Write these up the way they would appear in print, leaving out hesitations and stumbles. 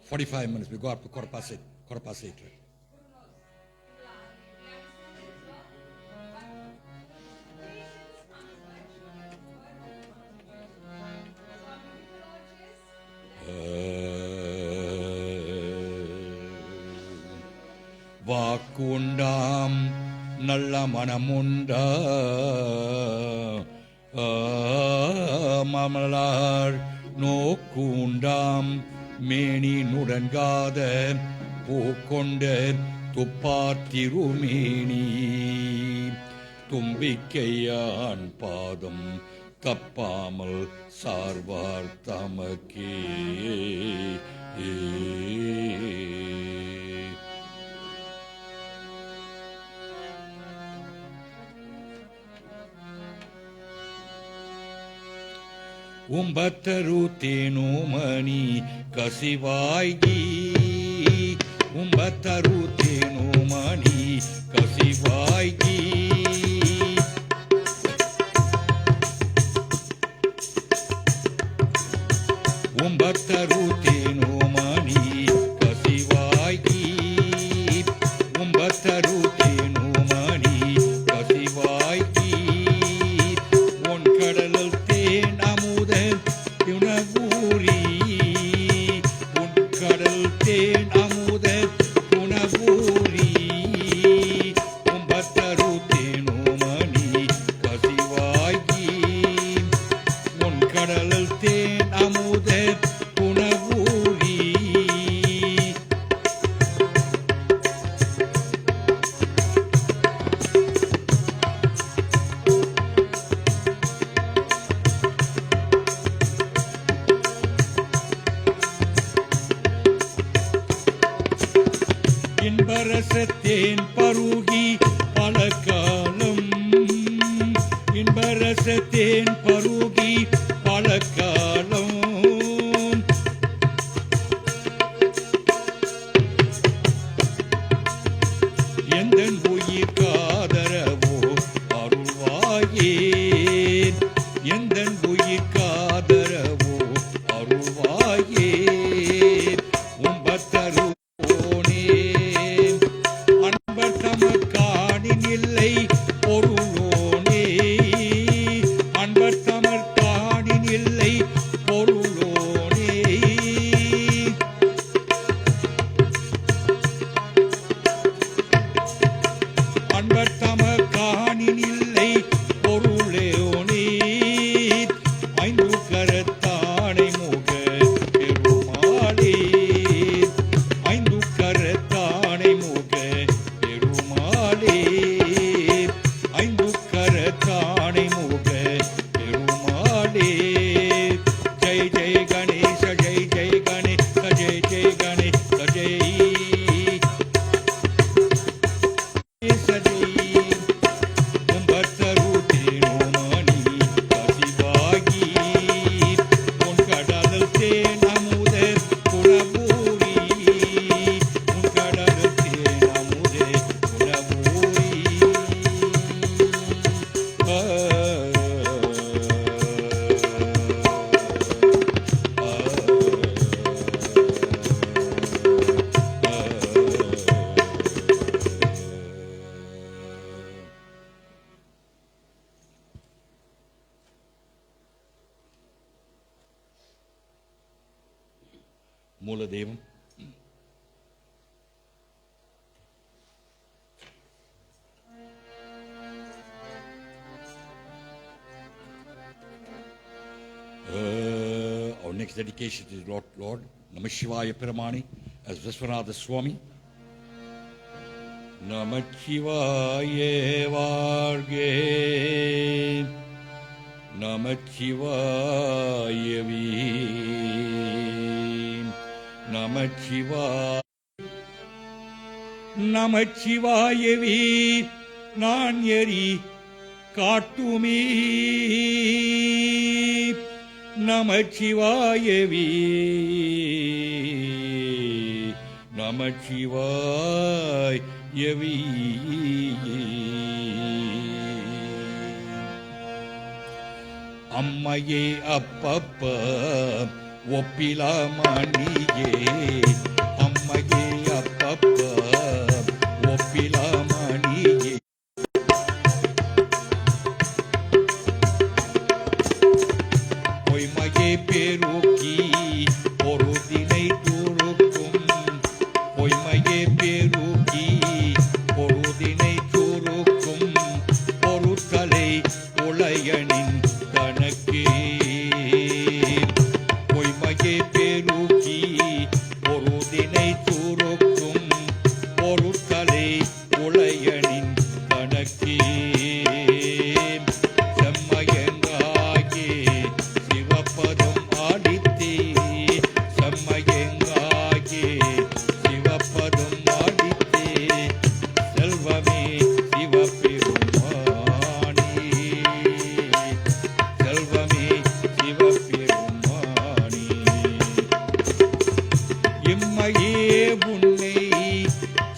45 minutes. We go up to quarter past 8. Quarter past 8. Right? வாக்குண்டாம் நல்ல மனமுண்டா மமலார் நோக்குண்டாம் மேனி நுடங்காத பூக்கொண்ட துப்பாத்திருமேனி தும்பிக்கையான் பாதம் தப்பாமல் சார்வார் தமக்கே. ಉಂಬತ್ತರುತ್ತೇನು ಮನಿ ಕಸಿವಾಯ್ಗಿ ಉಂಬತ್ತರುತ್ತೇನು ಮನಿ ಕಸಿವಾಯ್ಗಿ ಉಂಬತ್ತರುತ್ತೇನು ಮನಿ ಕಸಿವಾಯ್ಗಿ ಉಂಬತ್ತರುತ್ತೇನು ಮನಿ ಕಸಿವಾಯ್ಗಿ one கடலில் தேன் உணவூரி உன் கடல் தேன் அமுத உணவூரி உம்பத்தரு தேனோ மணி கசிவாகி உன் கடலில் தேன் அமுத உணவூரி இன்பரசத்தேன் பருகி பல காலம் இன்பரசத்தேன் பருகி பல காலம் எந்தன் உயிர் காதரவோ அருள்வாயேன் எந்தன் உயிர் காதரவோ அருள்வாயேன் உம்பத்தரு இல்லை பொருளோனே அன்பர் தமர் காணின் இல்லை பொருளோனே அன்பர் தமர் காணின் இல்லை பொருளோனே ஐந்து கரத்தானை முக பெருமாளே ஐந்து கரத்தானை முக பெருமாளே ஐந்து கரத்தானை முக பெருமாளே ஜெய் ஜெய் கணேச ஜெய் ஜெய் கணேச ஜெய் ஜெய் கணேச ஜெய் உம்பத்தரு தேனோ மணி கசிவாகி உன் கடலில் தேன் அமுத குணபூரி உன் கடலில் தேன் அமுத குணபூரி மூலதேவம் our next dedication is Lord Namashivaya Piramani as Viswanatha Swami. Namashivaya Varge Namashivaya Vi Namashivaya Namashivaya Vi நான் எரி காட்டுமே நமச்சிவாயவி நமச்சிவாயவி அம்மையே அப்பப்ப ஒப்பிலாமணியே அம்மையே அப்பப்பா ஒப்பிலாமணியே பொய்மையே பெருக்கி பொருதினை துருக்கும் பொய்மையே பெருக்கி பொருதினை துருக்கும் பொருட்களை உளையனின் கணக்கே பொய்மையே பெருக்கி பொருதினை துருக்கும் பொருட்களை உளையனின் கணக்கே செம்மையங்காகே சிவப்பதம் ஆடித்தே செம்மையங்காகே சிவப்பதம் ஆடித்தே செல்வமே சிவபெருமானே செல்வமே சிவபெருமானே இம்மையே உன்னை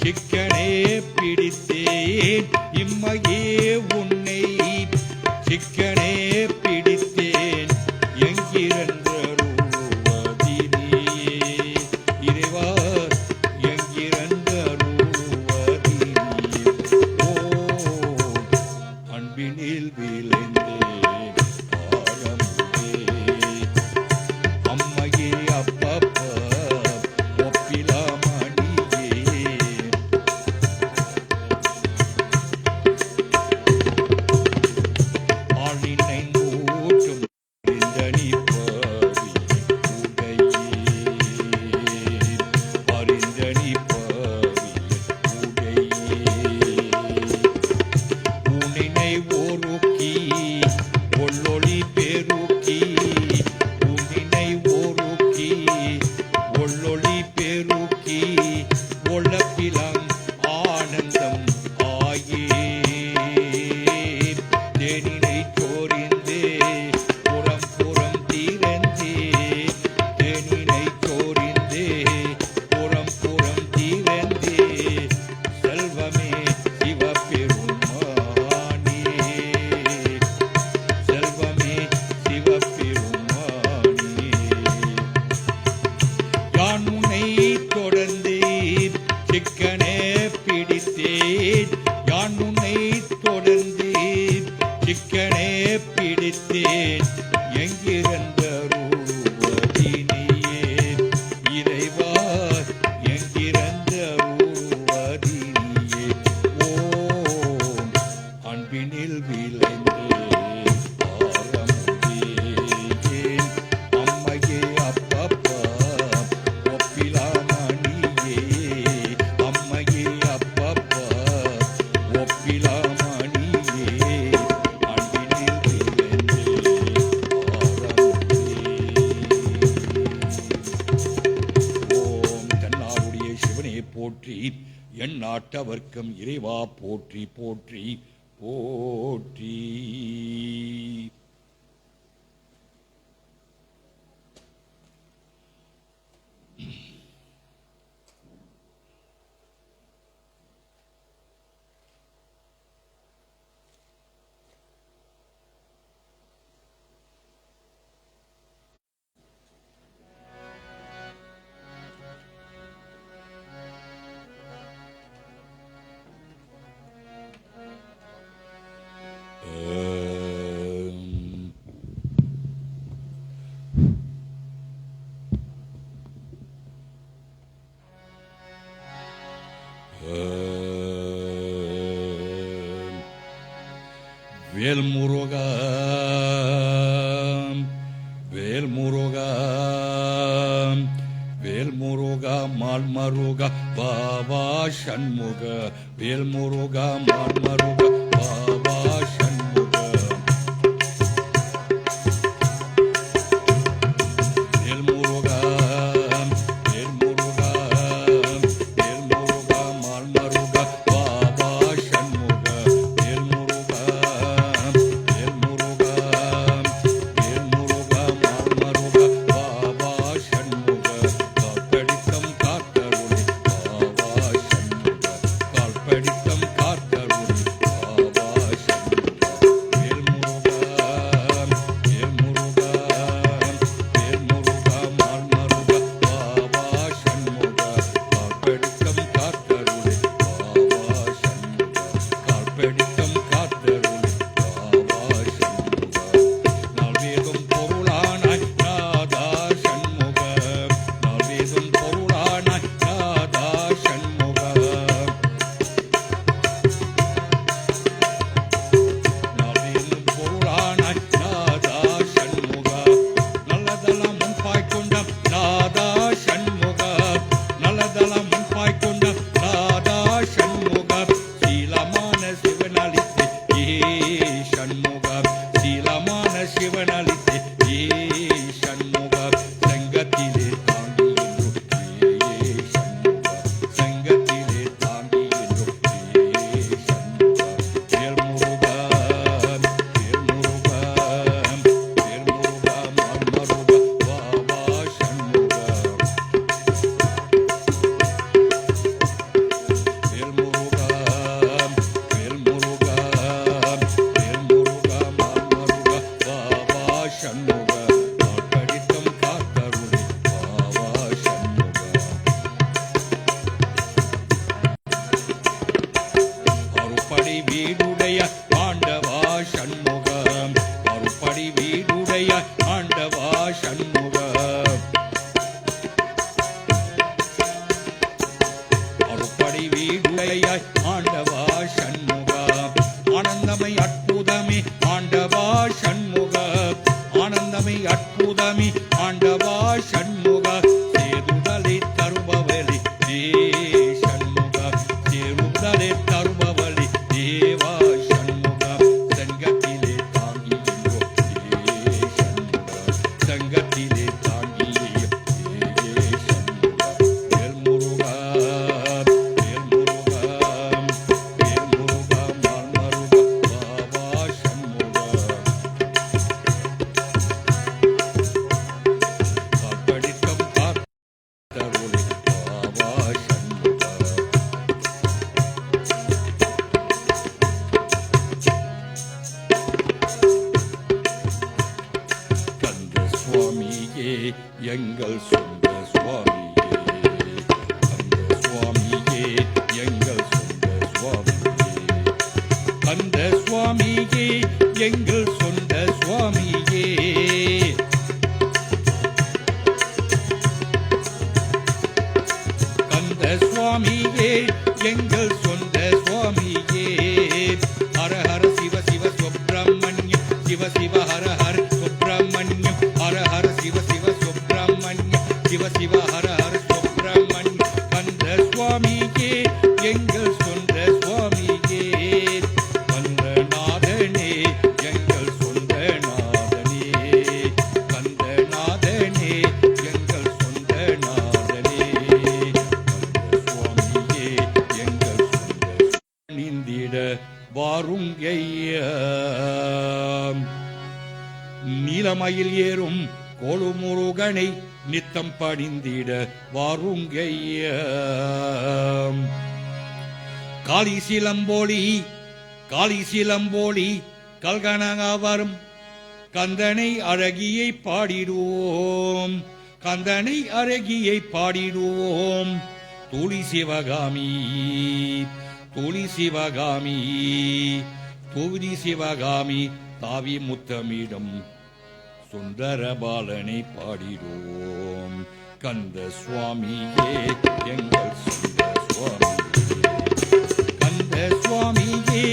சிக்கனே பிடித்தேன் இம்மையே உன்னை சிக்கனே பிடித்தேன் எங்கிருந்தருவதினே இறைவா எங்கிருந்தருவதினே ஓ அன்பினில் விளைந்தேன் ஆரம்பே அம்மையே அப்பப்பா ஒப்பிலாமணியே ஆளினை மூட்டும் அறிந்தனி பாவி உடையே அறிந்தனி பாவி உடையே உன்னினை ஒருக்கி ஒள்ளொளி பெருக்கி உன்னினை ஒருக்கி ஒள்ளொளி பெருக்கி ஒளப்பிலம் ஆனந்தம் ஆயே தேனினை சோரிந்தே புறம் புறம் தீரந்தே தேனினை சோரிந்தே புறம் புறம் தீரந்தே செல்வமே சிவபெருமானே செல்வமே சிவபெருமானே யான் உன்னை தொடர்ந்தேன் சிக்கனே பிடித்தேன் யான் உன்னை தொடர்ந்தேன் சிக்கனே பிடித்தேன் எங்கிருந்தருவதினே இறைவா எங்கிருந்தருவதினே ஓ அன்பினில் விளைந்தேன் ஆரம்பேன் அம்மையே அப்பப்பா ஒப்பிலாமணியே அம்மையே அப்பப்பா ஒப்பிலாமணியே அன்பினில் விளைந்தேன் ஆரம்பே ஓம் தன்னாருடைய சிவனே போற்றி என் நாட்டவர்க்கம் இறைவா போற்றி போற்றி போற்றி வேல்முருகா வேல்முருகா வேல்முருகா மால்மருகா பாபா சண்முக வேல்முருகா மால்மருகா பாபா சண்முக வேல்முருகா வேல்முருகா வேல்முருகா மால்மருகா பாபா சண்முக வேல்முருகா வேல்முருகா வேல்முருகா மால்மருகா பாபா சண்முக கால்படித்தம் காத்தருளி பாபா சண்முக கால்படித்தம் காத்தருளி பாபா படித்தம் காத்தருள் பாவா சண்முக நால்வேதும் பொருளானாய் நாதா சண்முக நால்வேதும் பொருளானாய் நாதா சண்முக நால்வேதும் பொருளானாய் நாதா சண்முக நல்லதெல்லாம் முன்பாய் கொண்ட நாதா சண்முக நல்லதெல்லாம் முன்பாய் கொண்ட நாதா சண்முக சீலமான சிவனளித்தே ஏ சண்முக சீலமான சிவனளித்தே ஏ சண்முக சங்கத்திலே தாங்கி என்றும் ஏ சண்முக சங்கத்திலே தாங்கி என்றும் ஏ சண்முக வேல்முருகா வேல்முருகா வேல்முருகா மான்மருகா வாவா சண்முக வேல்முருகா வேல்முருகா வேல்முருகா மான்மருகா வாவா சண்முக நாட்படித்தம் காத்தருளே வாவா சண்முக அருப்படை வீடுடைய ஆண்டவா சண்முகம் அருப்படை வீடுடைய ஆண்டவா சண்முகம் அருப்படை வீடுடைய ஆண்டவா சண்முகம் ஆனந்தமை அற்புதமே ஆண்டவா சண்முகம் ஆனந்தமை அற்புதமே ஆண்டவா சண்முக சேருதலை தருபவரே தே சண்முக சேருதலை தருபவரே தேவா சண்முக சங்கத்திலே தாங்கி என்றோம் ஏ சண்முக சங்கத்திலே தாங்கி ஏ சண்முக வேல்முருகா வேல்முருகா வேல்முருகா மான்மருகா வாவா சண்முக காப்படித்தம் காத்தருளே வாவா சண்முக கந்த சுவாமியே எங்கள் சொந்த சுவாமியே கந்த சுவாமியே எங்கள் சொந்த சுவாமியே கந்த சுவாமியே எங்கள் சொந்த சுவாமியே கந்த சுவாமியே எங்கள் சொந்த சுவாமியே ஹர ஹர சிவ சிவ சுப்பிரமணியம் சிவ சிவ ஹர ஹர சுப்பிரமணியம் ஹர ஹர சிவ சிவ சுப்பிரமணியம் சிவ சிவ ஹர ஹர சுப்பிரமணியம் கந்த சுவாமியே எங்கள் சொந்த சுவாமியே கந்தநாதனே எங்கள் சொந்த நாதனே கந்தநாதனே எங்கள் சொந்த நாதனே கந்த சுவாமியே எங்கள் சொந்த நீந்திட வாரும் நீலமயில் ஏறும் கொழுமுருகனை நித்தம் பணிந்திட வாருங்கைய காளி சிலம்போலி கல்கனகா வரும் கந்தனை அழகியை பாடிடுவோம் கந்தனை அழகியை பாடிடுவோம் துளி சிவகாமி தாவி முத்தமிடம் சுந்தர பாலனை பாடிடுவோம் கந்த சுவாமியே எங்கள் சொந்த சுவாமியே கந்த சுவாமியே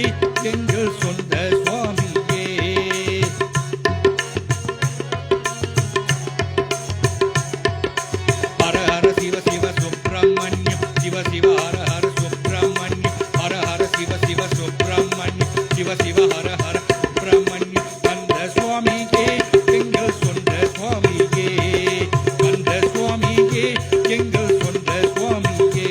எங்கள் சொந்த சுவாமியே ஹர ஹர சிவ சிவ சுப்பிரமணியம் சிவ சிவ ஹர ஹர சுப்பிரமணியம் ஹர ஹர சிவ சிவ சுப்பிரமணியம் சிவ சிவ ஹர ஹர சுப்பிரமணியம் கந்த சுவாமியே எங்கள் சொந்த சுவாமியே கந்த சுவாமியே எங்கள் சொந்த சுவாமியே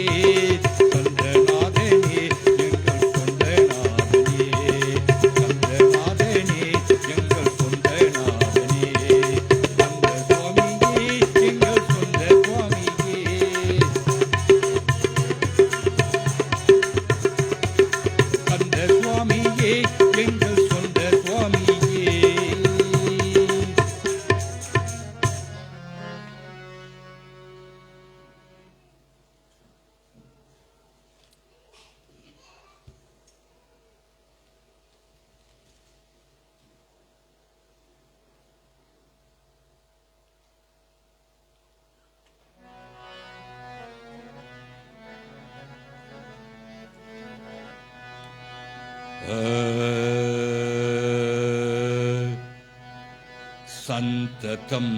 சந்ததம்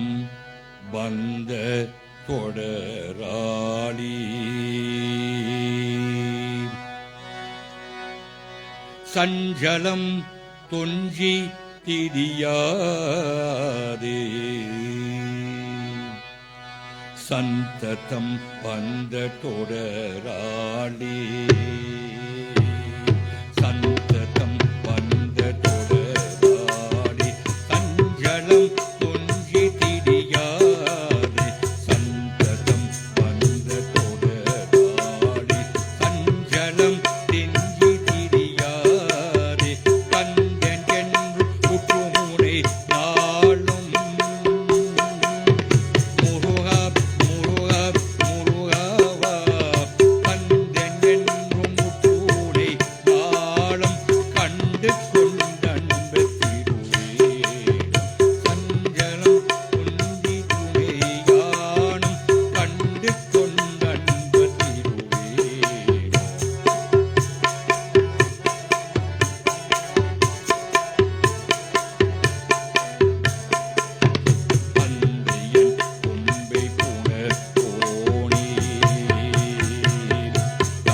வந்த தொடராளி சஞ்சலம் தொஞ்சி திரியாதே சந்ததம் வந்த தொடராளி சந்ததம் வந்த தொடராளி சஞ்சலம் தொஞ்சி திரியாதே சந்ததம் வந்த தொடராளி சஞ்சலம் தெஞ்சி திரியாதே கந்தன் என்று புற்றுமுனை நாளும் முருகா முருகா முருகாவா கந்தன் என்றும் முற்றுமுனை நாளும் கண்டு கொண்டன்ப திருவேடம் சஞ்சலம் குந்தி துணையானும் கண்டு கொண்டன்ப திருவேடம் அந்தையன் கொம்பை புணர் கோணி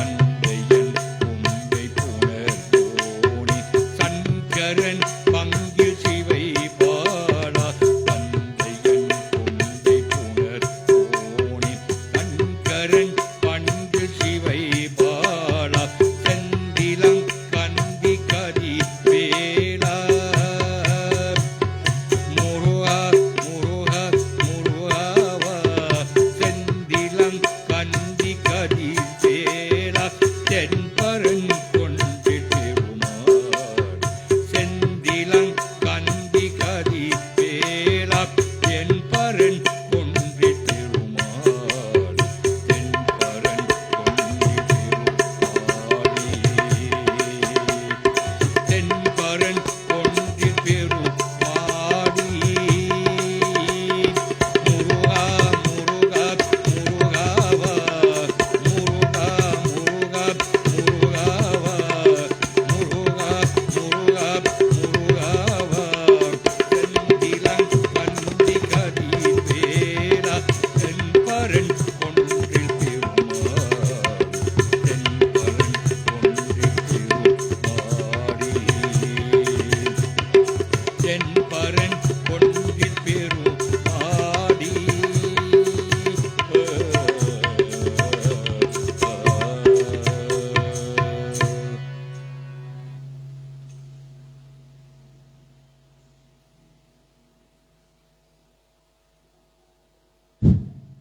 அந்தையன் கொம்பை புணர் கோணி சங்கரன் பங்கில் சிவை பாடா அந்தையன் கொம்பை புணர் கோணி சங்கரன் பங்கில் சிவை பாடா செந்திலம் கந்தி கதி வேளா முருகா முருகா முருகாவா செந்திலம் கந்தி கதி வேளா தென்பரன் கொண்டு திருமால் செந்திலம் கந்தி கதி வேளா தென்பரன் கொண்டு திருமால் தென்பரன் கொண்டு திருமாலே தென்பரன் கொண்டு பெருமாடி முருகா முருகா முருகாவா முருகா முருகா முருகாவா முருகா முருகா முருகாவா செந்திலம் கந்தி கதி வேளா தென்பரன் கொண்டு பெருமாள் தென்பரன் கொண்டு பெருமாடி தென்பரன் கொண்டு பெருமாடி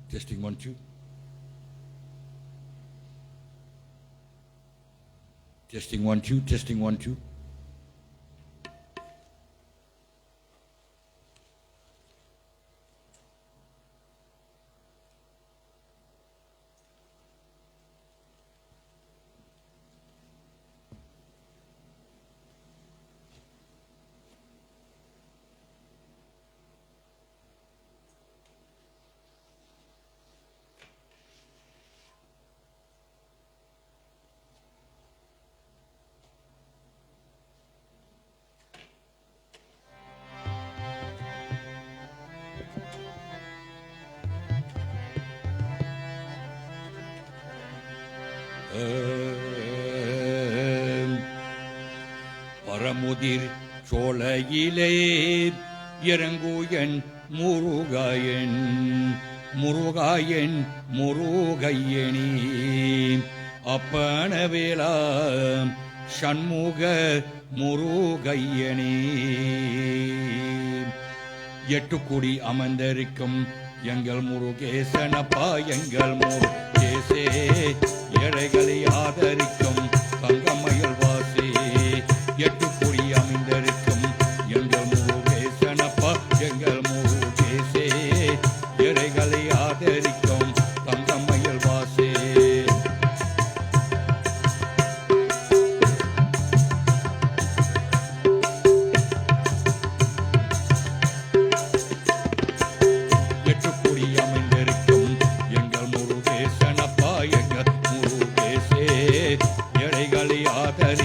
Testing 1 2 testing 1 2 testing 1 2 பரமுதிர் சோலையிலே இறங்குயன் முருகாயன் முருகாயன் முருகையனி அப்பனவேலா சண்முக முருகையனி எட்டுக்குடி அமர்ந்திருக்கும் எங்கள் முருகேசனப்பா எங்கள் முருகேசே ஏழைகளை ஆதரிக்கும் தங்கமயில் வாசி எட்டுக்குடி அமைந்திருக்கும் எங்கள் முருகேசனப்பா எங்கள் முருகேசே ஏழைகளை ஆதரிக்கும் தங்கமயில் வாசி எட்டுக்குடி அமைந்திருக்கும் எங்கள் முருகேசனப்பா எங்கள் முருகேசே ஏழைகளை ஆதரி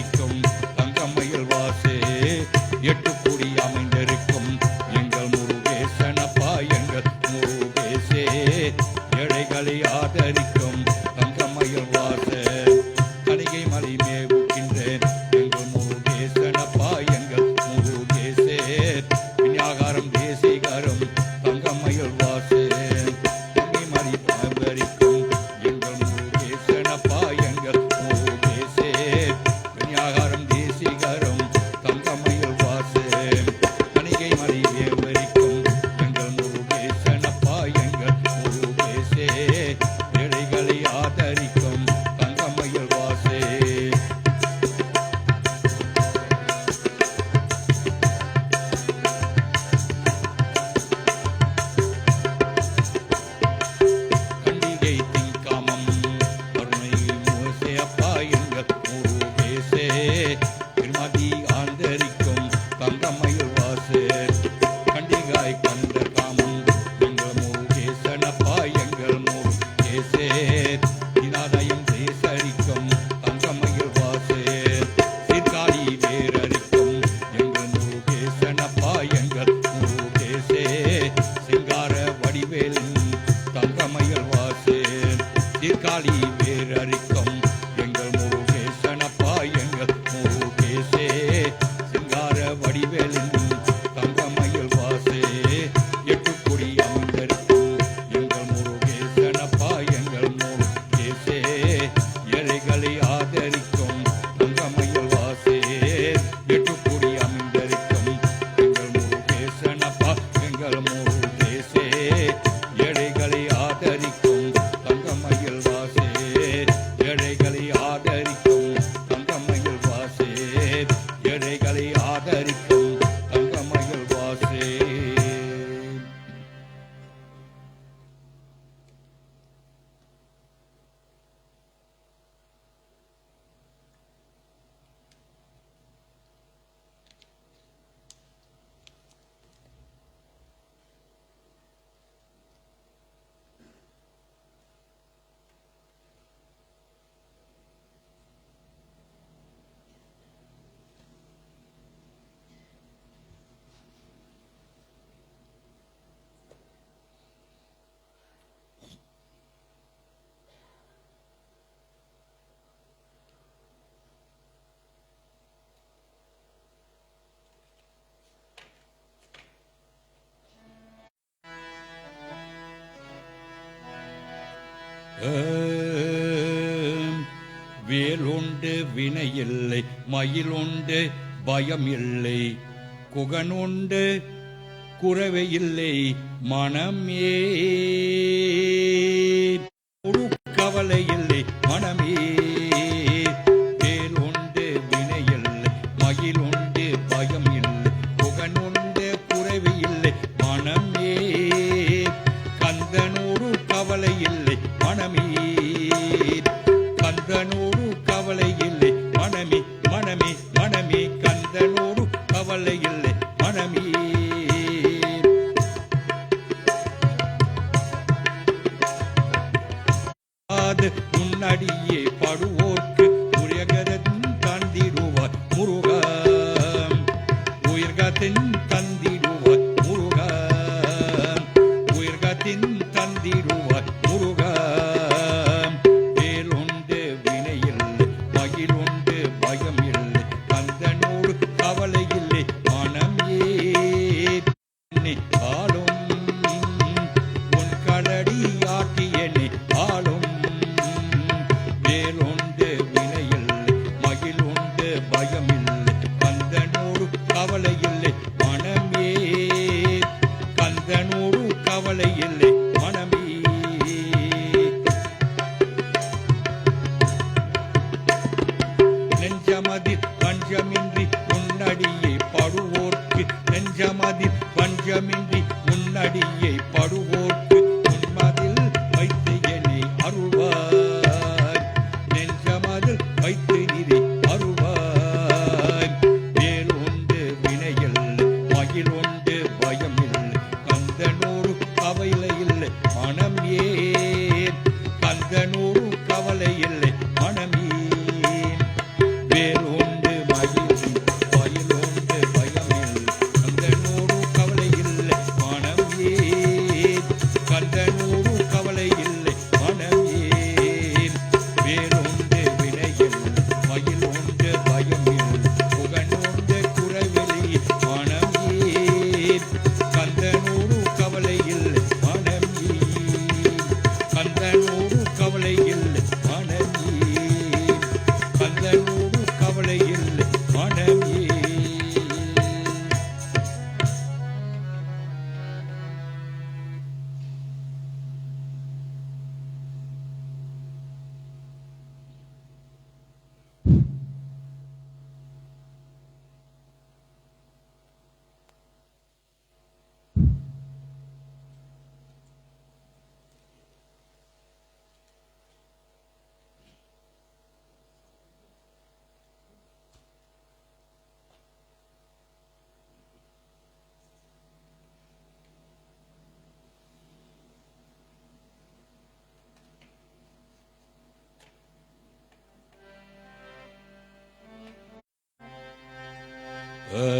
வினையில்லை மயிலுண்டு பயம் இல்லை குகனுண்டு குறவையில்லை மனமே கவலை இல்லை மனமே வேலுண்டு வினையில்லை மயிலுண்டு பயம் இல்லை புகனுண்டு குறைவு இல்லை மனமே கந்தனூரு கவலை இல்லை மனமே கந்தனூரு கவலை இல்லை மனமே மனமே மனமே கந்தனூரு கவலை இல்லை மனமே முன்னடியே படுவோர்க்கு உயர்கதன் தந்திடுவார் முருகா உயர்கத்தின் தந்திடுவார் முருகா உயர்கத்தின் தந்திடுவார் முருகா வேலுண்டு வினையில்லை மகிழுண்டு பயம் இல்லை கந்தனோடு கவலை இல்லை மனம் ஏ ஆளும் உன் கடடி ஆட்டியனை ஆளும் வேலுண்டு வினையில்லை மகிழுண்டு பயமில்லை கந்தனோடு கவலை இல்லை மனமே கந்தனோடு கவலை இல்லை மனமே நெஞ்சமதில் பஞ்சமின்றி முன்னடியை படுவோர்க்கு நெஞ்சமதில் பஞ்சமின்றி முன்னடியை படுவோர்க்கு உன்மதில் வைத்து என்னை அருள்வார் நெஞ்சமதில் வைத்து நிதி அருள்வார் வேலுண்டு வினையில்லை மகிழுண்டு பயமில்லை கந்தனூரு கவலை இல்லை மனம் ஏன் கந்தனூரு கவலை இல்லை மனம் ஏன் வேலுண்டு மகிழும் மகிழுண்டு பயமில்லை கந்தனூரு கவலை இல்லை மனம் ஏன் கந்தனூரு கவலை இல்லை மனம் ஏன் வேலுண்டு வினையில்லை மகிழுண்டு பயமில்லை புகனுண்டு குறவில்லை மனம் ஏன் கந்தனூரு கவலை இல்லை மனம் ஏன் கந்தனூரு கவலை இல்லை மனம் ஏன் கந்தனூரு கவலை இல்லை மனம்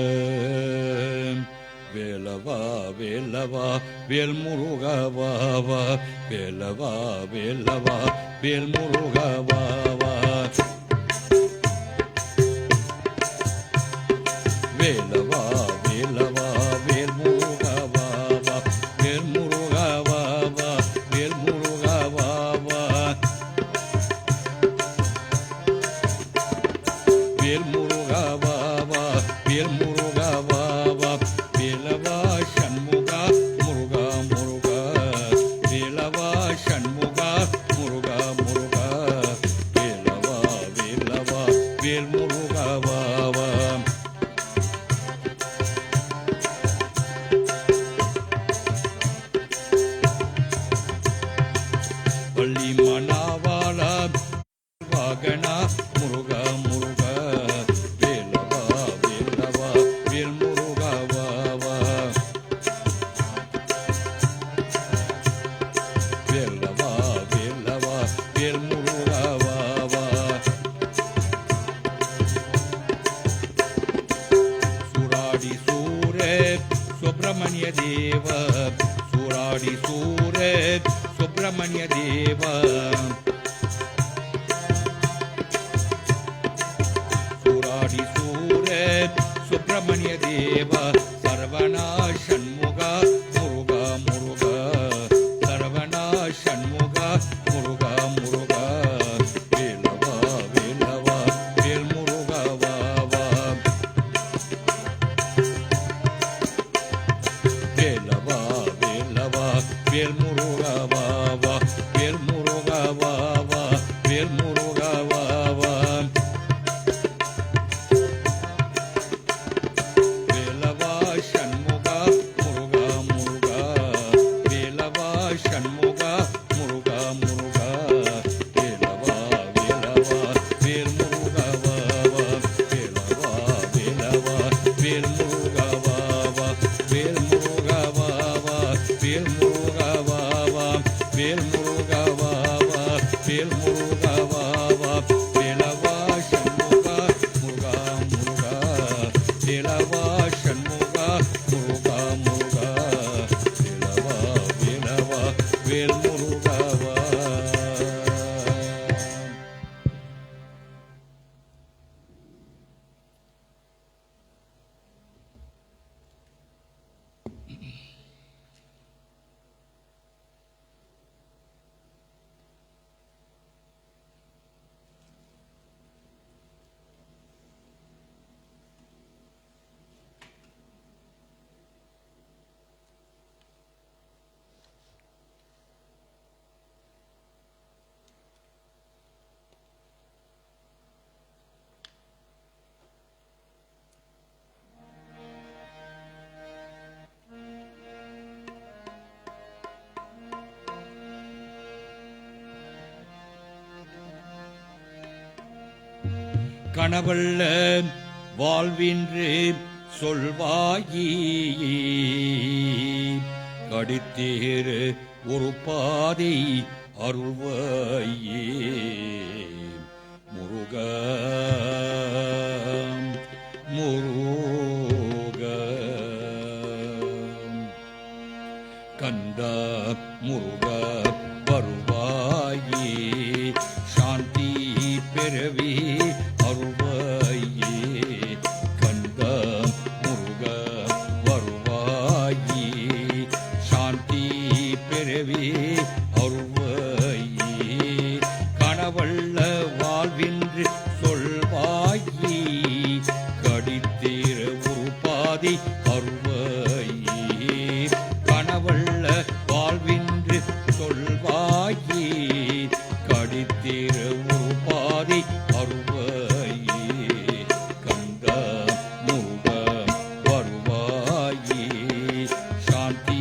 ஏன் வேலவா வேலவா வேல் முருகவா வேலவா வேலவா வேல் முருகவா வேலவா வேலவா வேல் முருகவா வேல் முருகவா வேல் முருகவா வேல் முருகவா வேல் முருகவா வேலவா சண்முகா முருகா முருகா வேலவா சண்முகா முருகா முருகா வேலவா வேலவா வேல் முருகவா பள்ளி மணாவாளா வாகனா முருகா முருகா வேலவா வேலவா வேல் முருகவா வேலவா வேலவா வேல் முருகவா சூராடி சூர சுப்பிரமணிய தேவ சூராடி சூர சுப்பிரமணிய தேவ சூராடி சூர சுப்பிரமணிய தேவ சரவணா சண்முகா முருகா முருகா சரவணா சண்முகா முருகா முருகா வேலவா வேலவா வேலவா சண்முகா முருகா முருகா வேலவா வேலவா வேல் முருகாவா. கனவல்ல வாழ்வின்று சொல்வாயி கடித்தேறு ஒரு பாதை அருள்வாயே முருக முருக கந்தா முருக வருவாயே சாந்தி பெறவே அருள்வாயே கந்தா முருக வருவாயே சாந்தி பெறவே அருள்வாயே கனவல்ல வாழ்வின்று சொல்வாயே கடித்தேற ஒரு பாதை அருள்வாயே கனவல்ல வாழ்வின்று சொல்வாயே கடித்தேற ஒரு பாதை அருள்வாயே கந்தா முருக வருவாயே சாந்தி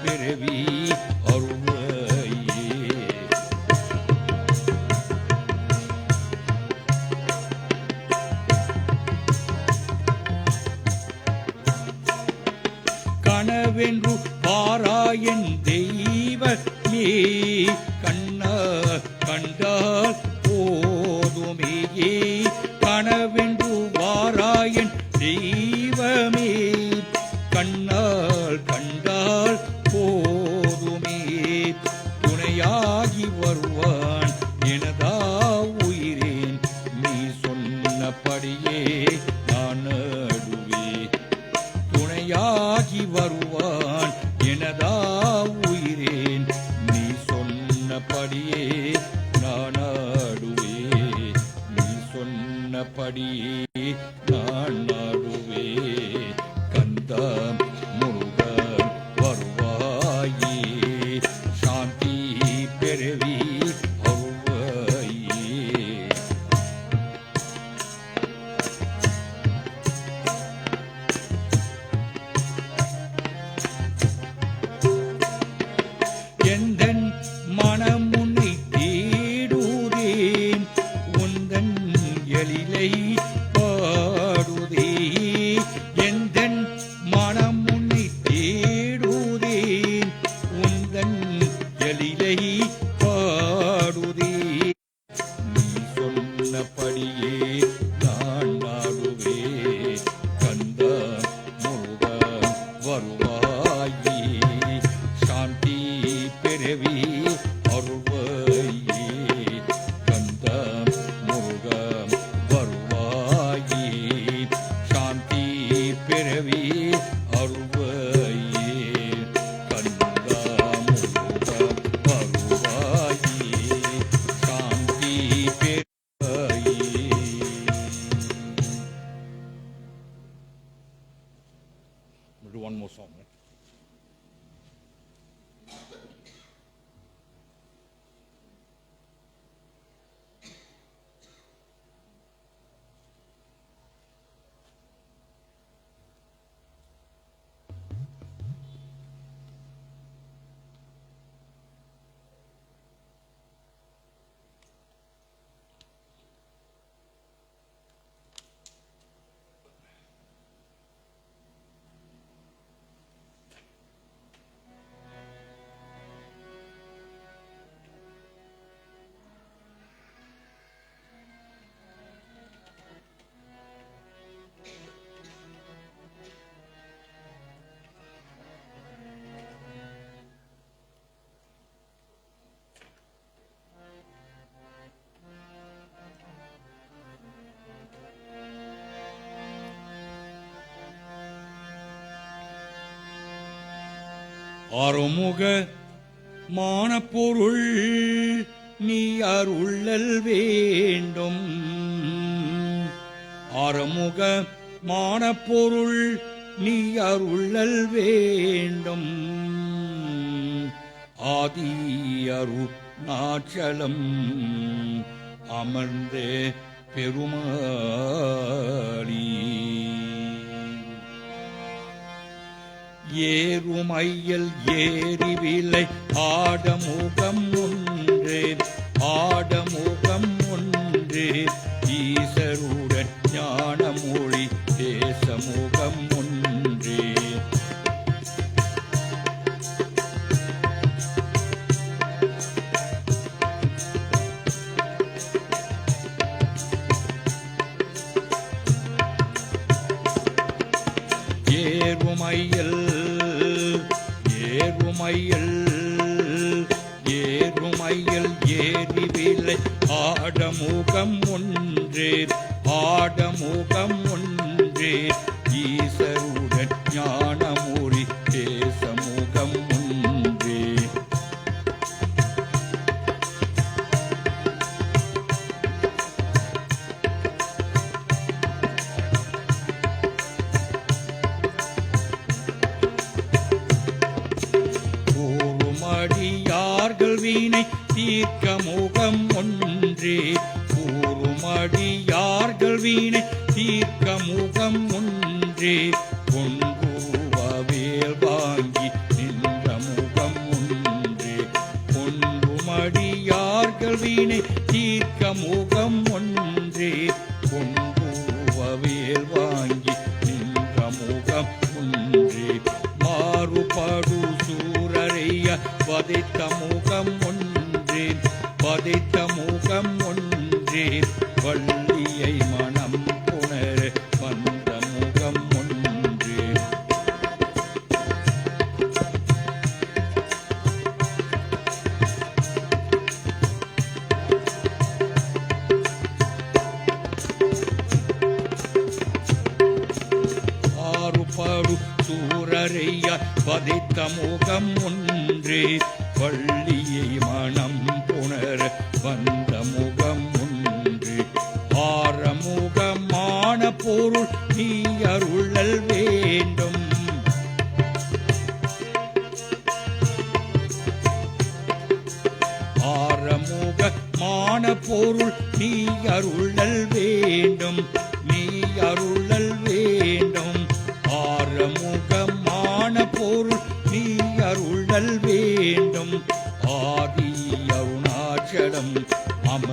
பெறவி அருள்வாயே. கனவென்று பாராயன் தெய்வமே கண்ணா கண்டால் போதுமே கனவென்று வாராயன் தெய்வமே கண்ணால் கண்டால் போதுமே துணையாகி வருவான் எனதா உயிரேன் நீ சொன்னபடியே நான் நடுவே துணையாகி வருவான் எனதா உயிரேன் நீ சொன்னபடியே நான் ஆடுவே நீ சொன்னபடியே நான் ஆடுவே கந்தா முருக வருவாயே சாந்தி பெறவி அருள்வாயே. எந்தன் மனம் உன்னை தேடுதேன் உந்தன் எழிலை பாடுதே எந்தன் மனம் உன்னை தேடுதேன் உந்தன் எழிலை பாடுதே நீ சொன்னபடியே நான் நாடுவே கந்தா முருக வருவாயே சாந்தி பெறவி அருள்வாயே கந்தா முருக வருவாயே சாந்தி பெறவி அருள்வாயே கந்தா முருக வருவாயே சாந்தி பெறவாயே. We'll do one more song. Right? ஆறுமுக மானப்பொருள் நீ அருளல் வேண்டும். ஆறுமுக மானப்பொருள் நீ அருளல் வேண்டும். ஆதி அருணாச்சலம் அமர்ந்தே பெருமாளி. ஏறுமையல் ஏறிவிலை ஆடமுகம் ஒன்றே ஆடமுகம் ஒன்றே ஈசருடன் ஞானமொழி தேசமுகம் ஒன்றே. ஏறுமையல் ஏறுமையல் ஏறுமையல் ஏறிவிலை ஆடமுகம் ஒன்றே ஆடமுகம் ஒன்றே ஈசருடன் ஞானமொழி தேசமுகம் ஒன்றே. கூறுமடியார்கள் வீணை தீர்க்க முகம் ஒன்றே கூறுமடியார்கள் வீணை தீர்க்க முகம் ஒன்றே கொன்றுவவேல் வாங்கி நின்ற முகம் ஒன்றே கொன்றுமடியார்கள் வீணை தீர்க்க முகம் ஒன்றே கொன்றுவவேல் வாங்கி நின்ற முகம் ஒன்றே. மாறுபடு சூரரைய வதைத்த முகம் ஒன்றே வதைத்த முகம் ஒன்றே வள்ளியை மனம் புணர வந்த முகம் ஒன்றே. ஆறுபடு சூரரைய வதைத்த முகம் ஒன்றே வள்ளியை மனம் புணர வந்த முகம் ஒன்று. ஆரமுகமான பொருள் நீ அருளல் வேண்டும். ஆரமுகமான பொருள் நீ அருளல் வேண்டும் நீ அருளல் வேண்டும். ஆரமுகமான பொருள் நீ அருளல் வேண்டும். ஆதி அருணாச்சலம் அம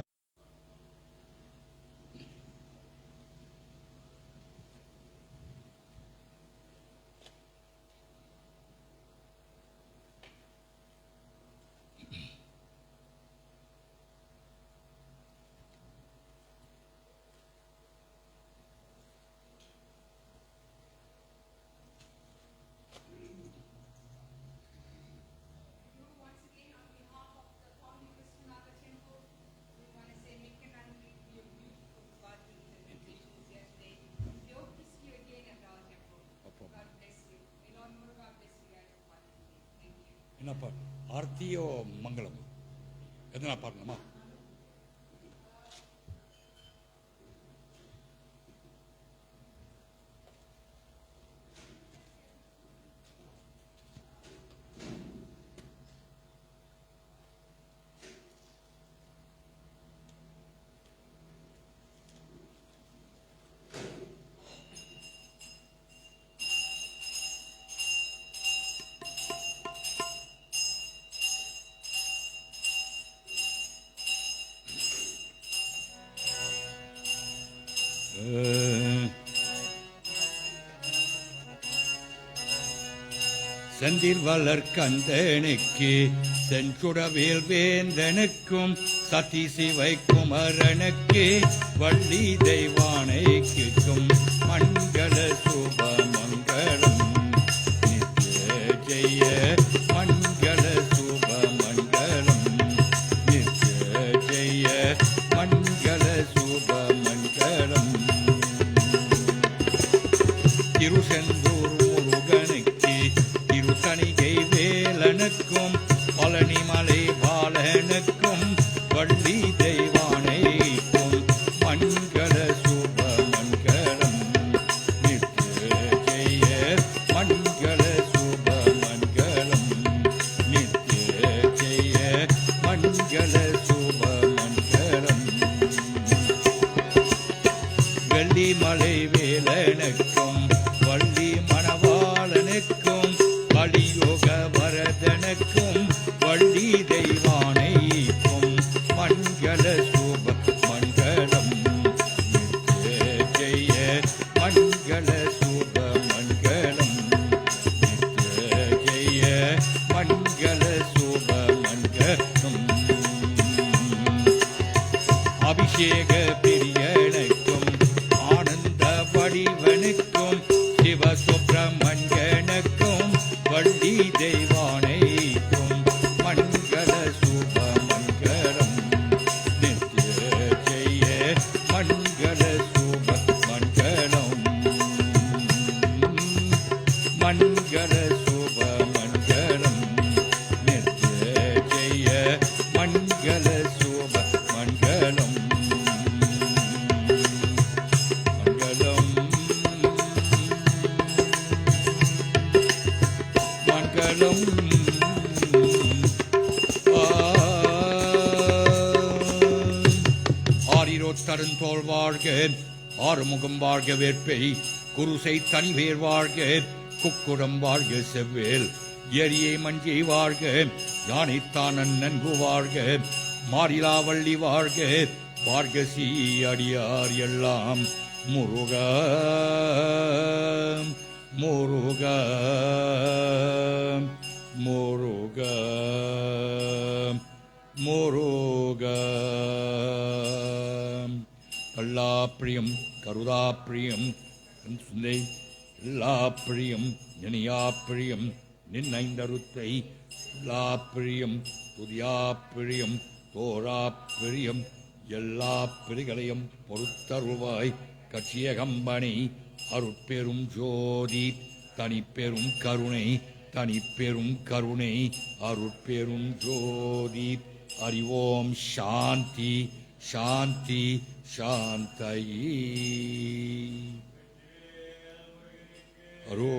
என்னப்பா ஆர்த்தியோ மங்களம் எதனா பார்க்கணுமா? செந்தில் வளர்கந்தனுக்கு செஞ்சுடவேல் வேந்தனுக்கும் சதி சிவை குமரனுக்கு வள்ளி தெய்வானைக்கும் மங்கள சுப மங்களம் நித்ய ஜெய மங்கள சுப மங்களம் நித்ய ஜெய மங்கள சுப மங்களம். திருசெந்தூர் முருகனுக்கு திருத்தணிகை வேல் வேலனுக்கும் வள்ளி மணவாளனுக்கும் கலியுக வரதனுக்கும் வள்ளி தெய்வானைக்கும் மங்கள சுப மங்களம் நித்ய ஜெய மங்கள சுப மங்களம் நித்ய ஜெய மங்கள சுப மங்களம் அபிஷேக பிரியனுக்கும் ஆனந்த வடிவனுக்கும் சிவ சுப்பிரமணியனுக்கும் வள்ளி தெய்வானைக்கும் மங்கள சுப மங்களம் நித்ய ஜெய மங்கள சுப மங்களம் மங்கள சுப மங்களம் நித்ய ஜெய மங்கள சுப மங்களம் மங்களம் ஆரிரோத்தருந்தோள் வாழ்க ஆறுமுகம் வாழ்க வேற்பை குருசை தனிவேர் வாழ்க குக்குடம் வாழ்க செவ்வேல் எரியை மஞ்சி வாழ்க யானைத்தான் நன்கு வாழ்க மாரிலாவள்ளி வாழ்க பார்கசி அடியார் எல்லாம் முருக முருக முருக முருக கல்லாப்பிரியம் கருதாப்பிரியம் சுந்தை எல்லாப்பிரியம் நினையாப்பிரியம் நின்னைந்தருத்தை எல்லாப்பிரியம் துதியாப்பிரியம் தோராப்பிரியம் எல்லா பிரிகளையும் பொறுத்தருவாய் கட்சியகம்பனை அருட்பெரும் ஜோதி தனிப்பெரும் கருணை தனிப்பெரும் கருணை அருட்பெரும் ஜோதி அறிவோம் சாந்தி சாந்தி சாந்தயி அரோ